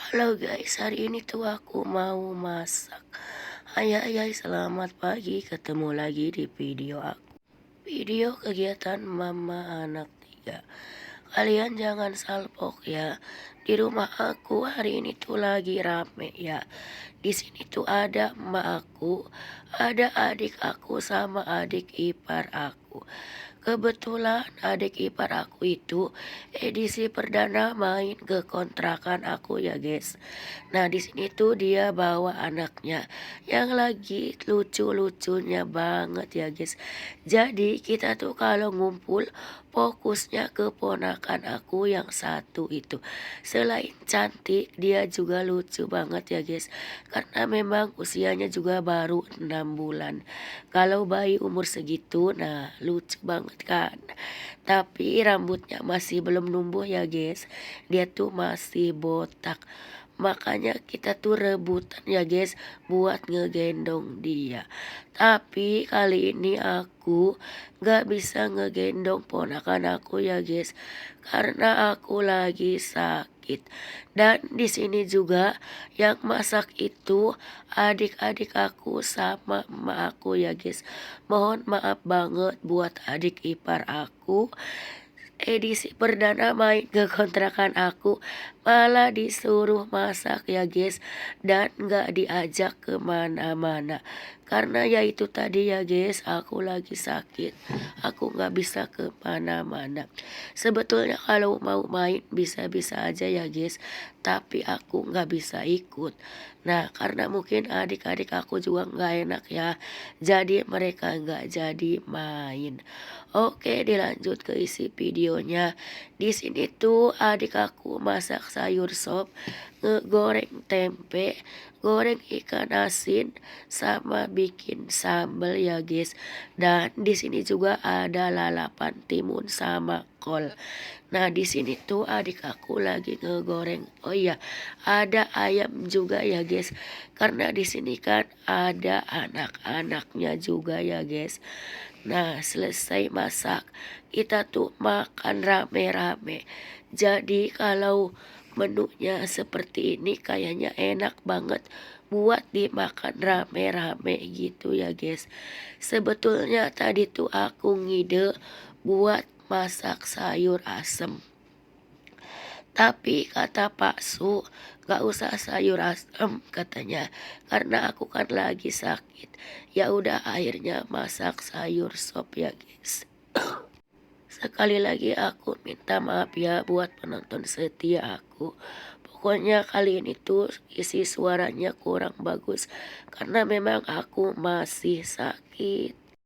Halo guys, hari ini tuh aku mau masak. Hai hai hai, selamat pagi, ketemu lagi di video aku. Video kegiatan mama anak tiga. Kalian jangan salpok ya. Di rumah aku hari ini tuh lagi rame ya. Di sini tuh ada emak aku, ada adik aku sama adik ipar aku. Kebetulan adik ipar aku itu edisi perdana main ke kontrakan aku ya guys. Nah di sini tuh dia bawa anaknya yang lagi lucu-lucunya banget ya guys. Jadi kita tuh kalau ngumpul fokusnya ke ponakan aku yang satu itu. Selain cantik dia juga lucu banget ya guys. Karena memang usianya juga baru 6 bulan. Kalau bayi umur segitu nah lucu banget kan. Tapi rambutnya masih belum numbuh ya guys. Dia tuh masih botak. Makanya kita tuh rebutan ya guys buat ngegendong dia. Tapi kali ini aku gak bisa ngegendong ponakan aku ya guys. Karena aku lagi sakit. Dan di sini juga yang masak itu adik-adik aku sama emak aku ya guys. Mohon maaf banget buat adik ipar aku. Edisi perdana main ke kontrakan aku malah disuruh masak ya guys. Dan gak diajak kemana-mana. Karena ya itu tadi ya guys, aku lagi sakit. Aku gak bisa kemana-mana. Sebetulnya kalau mau main bisa-bisa aja ya guys. Tapi aku gak bisa ikut. Nah karena mungkin adik-adik aku juga gak enak ya. Jadi mereka gak jadi main. Oke, dilanjut ke isi videonya. Di sini tuh adik aku masak sayur sop, ngegoreng tempe, goreng ikan asin, sama bikin sambal ya guys. Dan di sini juga ada lalapan timun sama kol. Nah, di sini tuh adik aku lagi ngegoreng. Oh iya, ada ayam juga ya guys. Karena di sini kan ada anak-anaknya juga ya guys. Nah, selesai masak, kita tuh makan rame-rame. Jadi kalau menunya seperti ini kayaknya enak banget buat dimakan rame-rame gitu ya guys. Sebetulnya tadi tuh aku ngide buat masak sayur asem. Tapi kata Pak Su, gak usah sayur asem katanya. Karena aku kan lagi sakit. Ya udah akhirnya masak sayur sop ya guys. Sekali lagi aku minta maaf ya buat penonton setia aku. Pokoknya kali ini tuh isi suaranya kurang bagus. Karena memang aku masih sakit.